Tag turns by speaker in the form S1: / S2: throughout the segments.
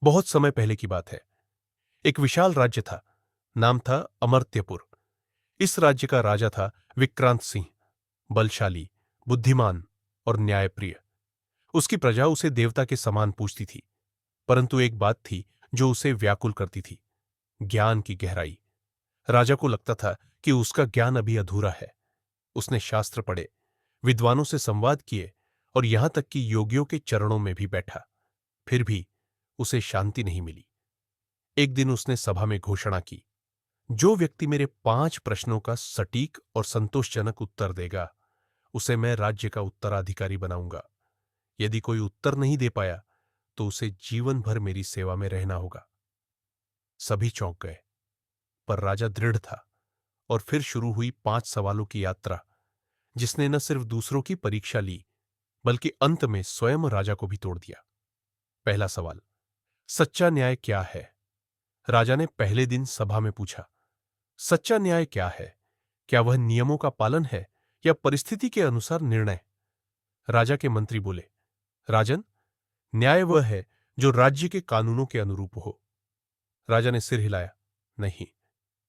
S1: बहुत समय पहले की बात है। एक विशाल राज्य था। नाम था अमर्त्यपुर। इस राज्य का राजा था विक्रांत सिंह। बलशाली, बुद्धिमान और न्यायप्रिय। उसकी प्रजा उसे देवता के समान पूजती थी। परंतु एक बात थी जो उसे व्याकुल करती थी, ज्ञान की गहराई। राजा को लगता था कि उसका ज्ञान अभी अधूरा है। उसने शास्त्र पढ़े, विद्वानों से संवाद किए और यहां तक कि योगियों के चरणों में भी बैठा। फिर भी उसे शांति नहीं मिली। एक दिन उसने सभा में घोषणा की, जो व्यक्ति मेरे 5 प्रश्नों का सटीक और संतोषजनक उत्तर देगा, उसे मैं राज्य का उत्तराधिकारी बनाऊंगा। यदि कोई उत्तर नहीं दे पाया तो उसे जीवन भर मेरी सेवा में रहना होगा। सभी चौंक गए, पर राजा दृढ़ था। और फिर शुरू हुई 5 सवालों की यात्रा, जिसने न सिर्फ दूसरों की परीक्षा ली, बल्कि अंत में स्वयं राजा को भी तोड़ दिया। पहला सवाल, सच्चा न्याय क्या है? राजा ने पहले दिन सभा में पूछा, सच्चा न्याय क्या है? क्या वह नियमों का पालन है या परिस्थिति के अनुसार निर्णय? राजा के मंत्री बोले, राजन, न्याय वह है जो राज्य के कानूनों के अनुरूप हो। राजा ने सिर हिलाया, नहीं,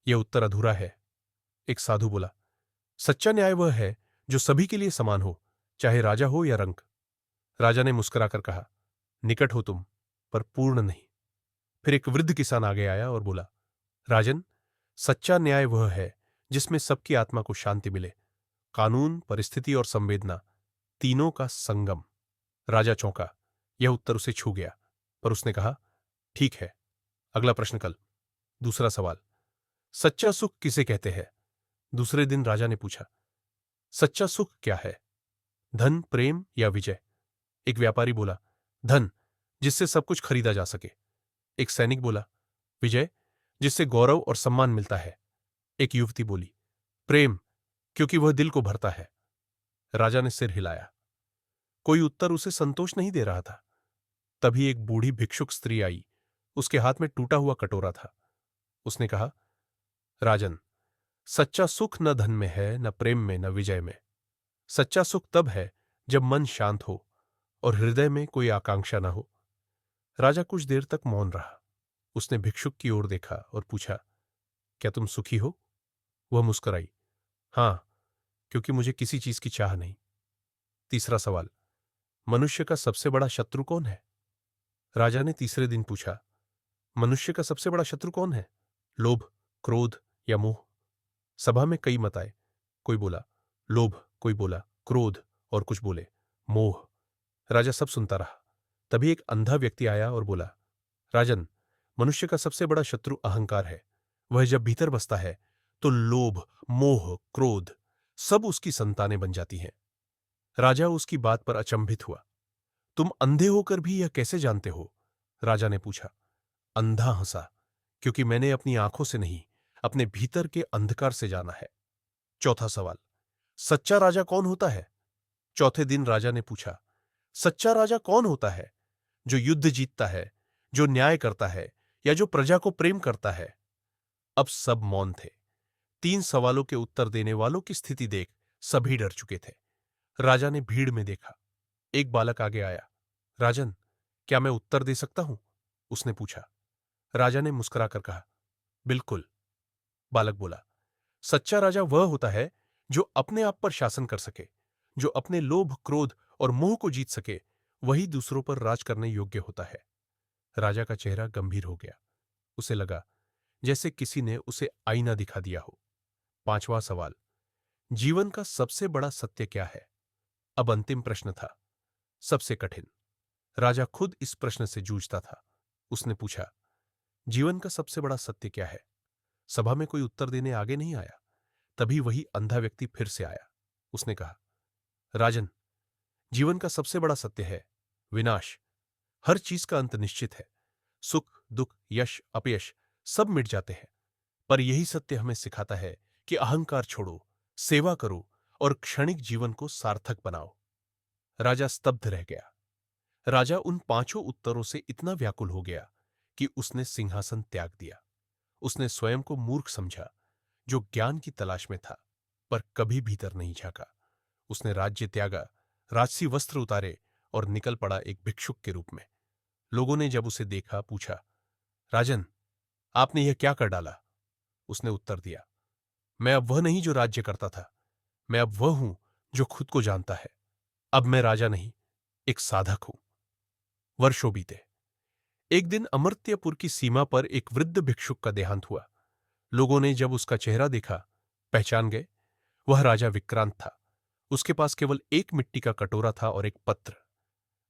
S1: यह उत्तर अधूरा है। एक साधु बोला, सच्चा न्याय वह है जो सभी के लिए समान हो, चाहे राजा हो या रंक। राजा ने मुस्कुराकर कहा, निकट हो तुम, पर पूर्ण नहीं। फिर एक वृद्ध किसान आगे आया और बोला, राजन, सच्चा न्याय वह है जिसमें सबकी आत्मा को शांति मिले, कानून, परिस्थिति और संवेदना, तीनों का संगम। राजा चौंका। यह उत्तर उसे छू गया, पर उसने कहा, ठीक है, अगला प्रश्न कल। दूसरा सवाल, सच्चा सुख किसे कहते हैं? दूसरे दिन राजा ने पूछा, सच्चा सुख क्या है? धन, प्रेम या विजय? एक व्यापारी बोला, धन, जिससे सब कुछ खरीदा जा सके। एक सैनिक बोला, विजय, जिससे गौरव और सम्मान मिलता है। एक युवती बोली, प्रेम, क्योंकि वह दिल को भरता है। राजा ने सिर हिलाया। कोई उत्तर उसे संतोष नहीं दे रहा था। तभी एक बूढ़ी भिक्षुक स्त्री आई। उसके हाथ में टूटा हुआ कटोरा था। उसने कहा, राजन, सच्चा सुख न धन में है, न प्रेम में, न विजय में। सच्चा सुख तब है जब मन शांत हो और हृदय में कोई आकांक्षा न हो। राजा कुछ देर तक मौन रहा। उसने भिक्षुक की ओर देखा और पूछा, क्या तुम सुखी हो? वह मुस्कुराई, हां, क्योंकि मुझे किसी चीज की चाह नहीं। तीसरा सवाल, मनुष्य का सबसे बड़ा शत्रु कौन है? राजा ने तीसरे दिन पूछा, मनुष्य का सबसे बड़ा शत्रु कौन है? लोभ, क्रोध या मोह? सभा में कई मत आए। कोई बोला लोभ, कोई बोला क्रोध और कुछ बोले मोह। राजा सब सुनता रहा। तभी एक अंधा व्यक्ति आया और बोला, राजन, मनुष्य का सबसे बड़ा शत्रु अहंकार है। वह जब भीतर बसता है तो लोभ, मोह, क्रोध सब उसकी संतानें बन जाती हैं। राजा उसकी बात पर अचंभित हुआ। तुम अंधे होकर भी यह कैसे जानते हो? राजा ने पूछा। अंधा हंसा, क्योंकि मैंने अपनी आंखों से नहीं, अपने भीतर के अंधकार से जाना है। चौथा सवाल, सच्चा राजा कौन होता है? चौथे दिन राजा ने पूछा, सच्चा राजा कौन होता है? जो युद्ध जीतता है, जो न्याय करता है, या जो प्रजा को प्रेम करता है? अब सब मौन थे। 3 सवालों के उत्तर देने वालों की स्थिति देख सभी डर चुके थे। राजा ने भीड़ में देखा। एक बालक आगे आया। राजन, क्या मैं उत्तर दे सकता हूं? उसने पूछा। राजा ने मुस्कुराकर कहा, बिल्कुल। बालक बोला, सच्चा राजा वह होता है जो अपने आप पर शासन कर सके, जो अपने लोभ, क्रोध और मोह को जीत सके, वही दूसरों पर राज करने योग्य होता है। राजा का चेहरा गंभीर हो गया। उसे लगा जैसे किसी ने उसे आईना दिखा दिया हो। 5वां सवाल, जीवन का सबसे बड़ा सत्य क्या है? अब अंतिम प्रश्न था, सबसे कठिन। राजा खुद इस प्रश्न से जूझता था। उसने पूछा, जीवन का सबसे बड़ा सत्य क्या है? सभा में कोई उत्तर देने आगे नहीं आया। तभी वही अंधा व्यक्ति फिर से आया। उसने कहा, राजन, जीवन का सबसे बड़ा सत्य है विनाश। हर चीज का अंत निश्चित है। सुख, दुख, यश, अपयश सब मिट जाते हैं। पर यही सत्य हमें सिखाता है कि अहंकार छोड़ो, सेवा करो और क्षणिक जीवन को सार्थक बनाओ। राजा स्तब्ध रह गया। राजा उन 5 उत्तरों से इतना व्याकुल हो गया कि उसने सिंहासन त्याग दिया। उसने स्वयं को मूर्ख समझा, जो ज्ञान की तलाश में था, पर कभी भीतर नहीं झांका। उसने राज्य त्यागा, राजसी वस्त्र उतारे और निकल पड़ा एक भिक्षुक के रूप में। लोगों ने जब उसे देखा, पूछा, राजन, आपने यह क्या कर डाला? उसने उत्तर दिया, मैं अब वह नहीं जो राज्य करता था। मैं अब वह हूं जो खुद को जानता है। अब मैं राजा नहीं, एक साधक हूं। वर्षों बीते। एक दिन अमर्त्यपुर की सीमा पर एक वृद्ध भिक्षुक का देहांत हुआ। लोगों ने जब उसका चेहरा देखा, पहचान गए। वह राजा विक्रांत था। उसके पास केवल एक मिट्टी का कटोरा था और एक पत्र।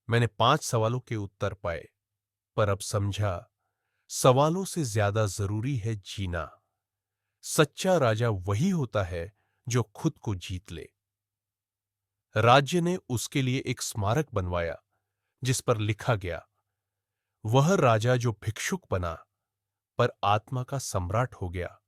S1: मैंने 5 सवालों के उत्तर पाए, पर अब समझा, सवालों से ज्यादा जरूरी है जीना। सच्चा राजा वही होता है जो खुद को जीत ले। राज्य ने उसके लिए एक स्मारक बनवाया, जिस पर लिखा गया, वह राजा जो भिक्षुक बना पर आत्मा का सम्राट हो गया।